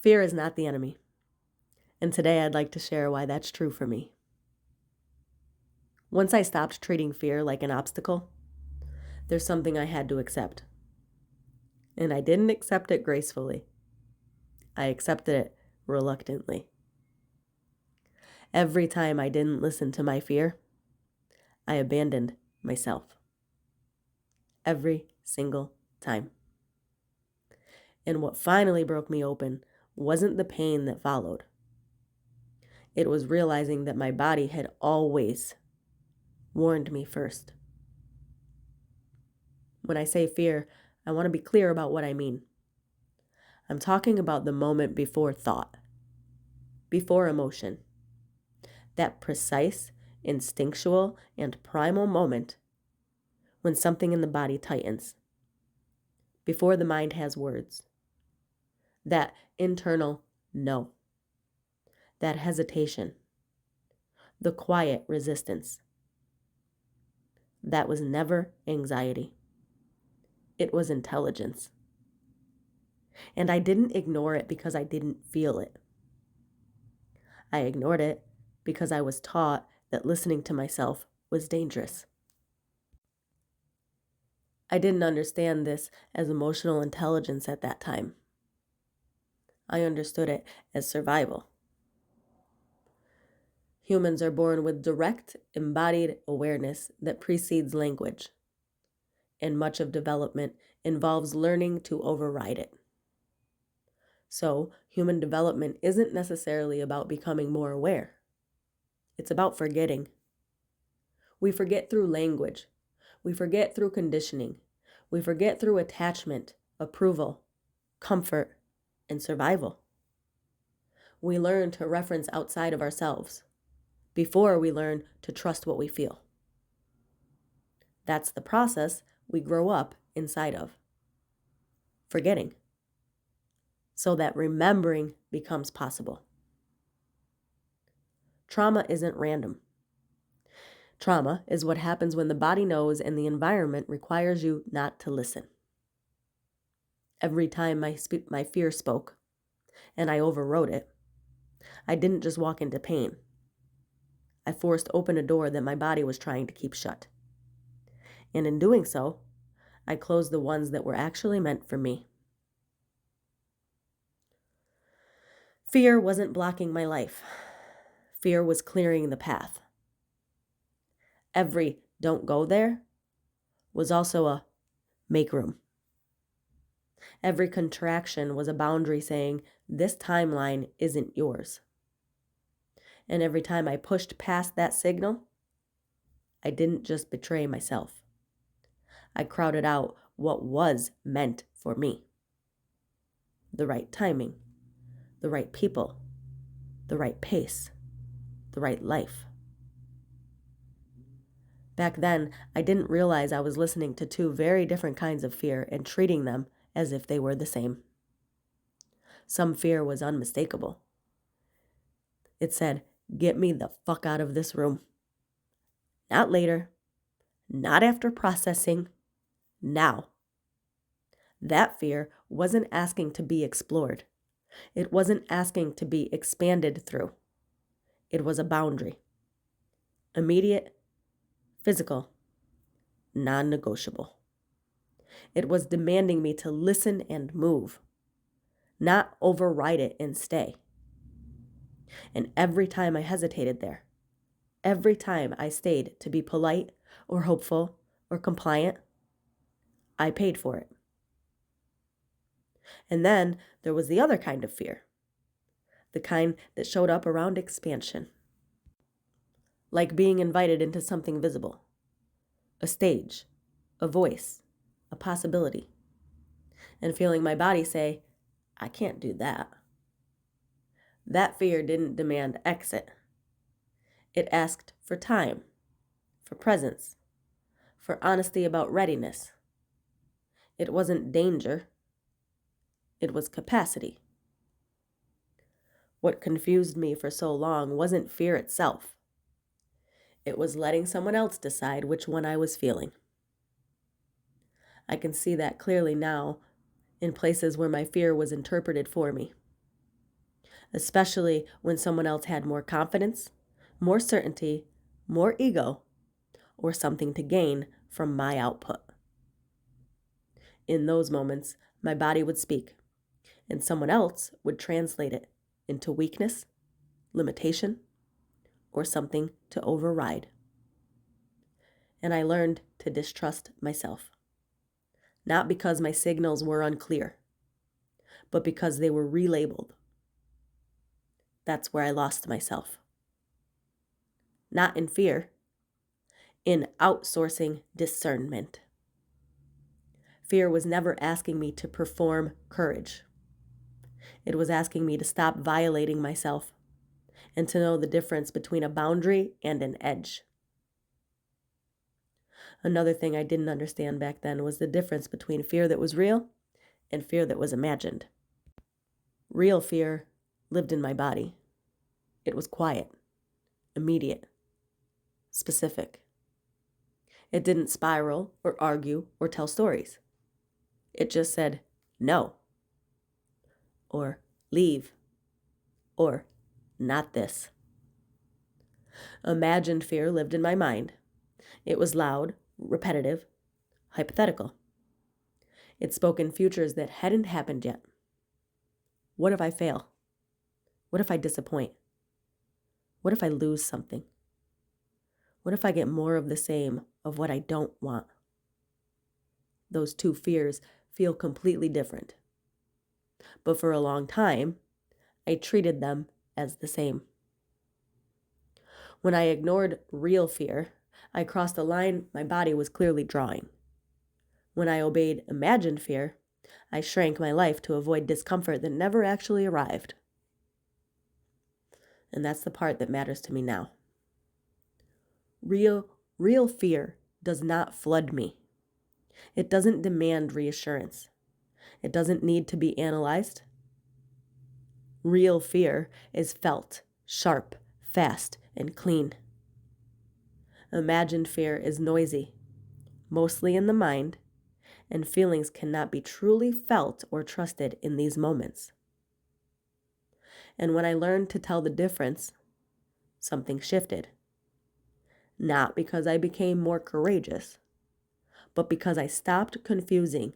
Fear is not the enemy. And today I'd like to share why that's true for me. Once I stopped treating fear like an obstacle, there's something I had to accept. And I didn't accept it gracefully. I accepted it reluctantly. Every time I didn't listen to my fear, I abandoned myself. Every single time. And what finally broke me open wasn't the pain that followed. It was realizing that my body had always warned me first. When I say fear, I want to be clear about what I mean. I'm talking about the moment before thought, before emotion. That precise, instinctual, and primal moment when something in the body tightens, before the mind has words. That internal no, that hesitation, the quiet resistance. That was never anxiety. It was intelligence. And I didn't ignore it because I didn't feel it. I ignored it because I was taught that listening to myself was dangerous. I didn't understand this as emotional intelligence at that time. I understood it as survival. Humans are born with direct, embodied awareness that precedes language, and much of development involves learning to override it. So, human development isn't necessarily about becoming more aware. It's about forgetting. We forget through language. We forget through conditioning. We forget through attachment, approval, comfort, and survival. We learn to reference outside of ourselves before we learn to trust what we feel. That's the process we grow up inside of. Forgetting. So that remembering becomes possible. Trauma isn't random. Trauma is what happens when the body knows and the environment requires you not to listen. Every time my fear spoke, and I overrode it, I didn't just walk into pain. I forced open a door that my body was trying to keep shut. And in doing so, I closed the ones that were actually meant for me. Fear wasn't blocking my life. Fear was clearing the path. Every "don't go there" was also a "make room." Every contraction was a boundary saying, this timeline isn't yours. And every time I pushed past that signal, I didn't just betray myself. I crowded out what was meant for me. The right timing, the right people, the right pace, the right life. Back then, I didn't realize I was listening to two very different kinds of fear and treating them as if they were the same. Some fear was unmistakable. It said, get me the fuck out of this room. Not later, not after processing, now. That fear wasn't asking to be explored. It wasn't asking to be expanded through. It was a boundary. Immediate, physical, non-negotiable. It was demanding me to listen and move, not override it and stay. And every time I hesitated there, every time I stayed to be polite or hopeful or compliant, I paid for it. And then there was the other kind of fear, the kind that showed up around expansion, like being invited into something visible, a stage, a voice, a possibility, and feeling my body say, I can't do that. That fear didn't demand exit. It asked for time, for presence, for honesty about readiness. It wasn't danger. It was capacity. What confused me for so long wasn't fear itself. It was letting someone else decide which one I was feeling. I can see that clearly now in places where my fear was interpreted for me. especially when someone else had more confidence, more certainty, more ego, or something to gain from my output. In those moments, my body would speak, and someone else would translate it into weakness, limitation, or something to override. And I learned to distrust myself, not because my signals were unclear, but because they were relabeled. That's where I lost myself. Not in fear, in outsourcing discernment. Fear was never asking me to perform courage. It was asking me to stop violating myself and to know the difference between a boundary and an edge. Another thing I didn't understand back then was the difference between fear that was real and fear that was imagined. Real fear lived in my body. It was quiet, immediate, specific. It didn't spiral or argue or tell stories. It just said no, or leave, or not this. Imagined fear lived in my mind. It was loud, repetitive, hypothetical. It spoke in futures that hadn't happened yet. What if I fail? What if I disappoint? What if I lose something? What if I get more of the same of what I don't want? Those two fears feel completely different. But for a long time, I treated them as the same. When I ignored real fear, I crossed a line my body was clearly drawing. When I obeyed imagined fear, I shrank my life to avoid discomfort that never actually arrived. And that's the part that matters to me now. Real fear does not flood me. It doesn't demand reassurance. It doesn't need to be analyzed. Real fear is felt, sharp, fast, and clean. Imagined fear is noisy, mostly in the mind, and feelings cannot be truly felt or trusted in these moments. And when I learned to tell the difference, something shifted. Not because I became more courageous, but because I stopped confusing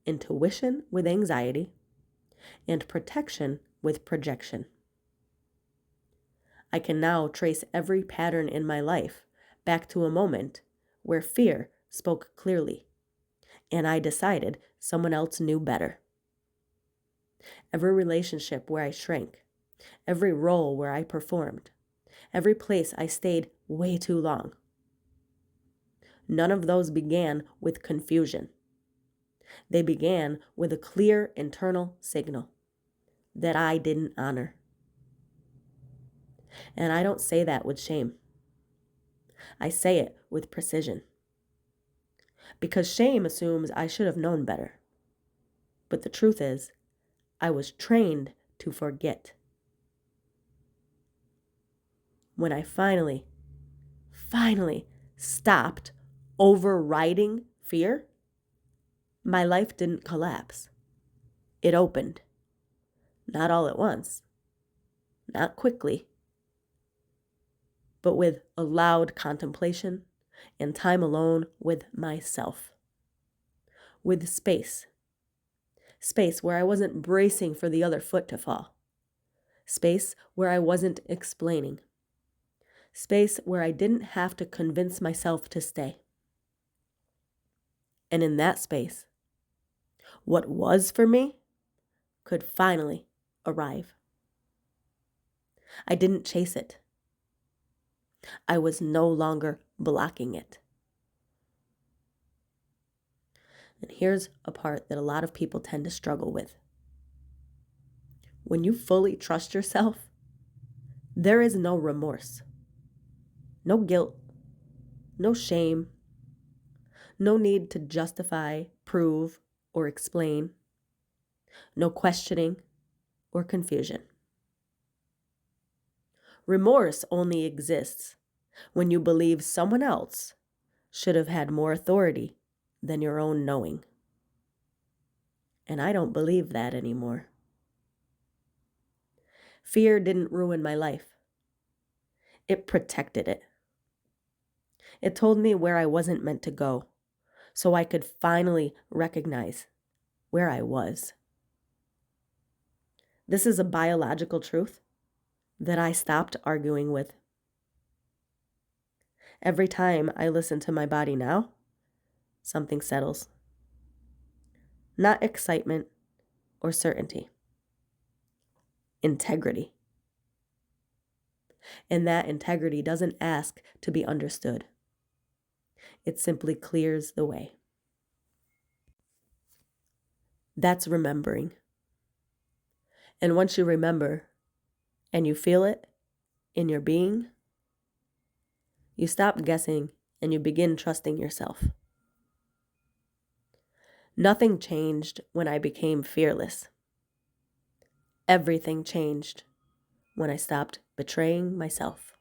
intuition with anxiety and protection with projection. I can now trace every pattern in my life back to a moment where fear spoke clearly, and I decided someone else knew better. Every relationship where I shrank, every role where I performed, every place I stayed way too long. None of those began with confusion. They began with a clear internal signal that I didn't honor. And I don't say that with shame. I say it with precision. Because shame assumes I should have known better. But the truth is, I was trained to forget. When I finally stopped overriding fear, my life didn't collapse. It opened. Not all at once. Not quickly. But with a loud contemplation and time alone with myself. With space. Space where I wasn't bracing for the other foot to fall. Space where I wasn't explaining. Space where I didn't have to convince myself to stay. And in that space, what was for me could finally arrive. I didn't chase it. I was no longer blocking it. And here's a part that a lot of people tend to struggle with. When you fully trust yourself, there is no remorse, no guilt, no shame, no need to justify, prove, or explain, no questioning or confusion. Remorse only exists when you believe someone else should have had more authority than your own knowing. And I don't believe that anymore. Fear didn't ruin my life. It protected it. It told me where I wasn't meant to go, so I could finally recognize where I was. This is a biological truth that I stopped arguing with. Every time I listen to my body now, something settles. Not excitement or certainty. Integrity. And that integrity doesn't ask to be understood. It simply clears the way. That's remembering. And once you remember and you feel it in your being, you stop guessing and you begin trusting yourself. Nothing changed when I became fearless. Everything changed when I stopped betraying myself.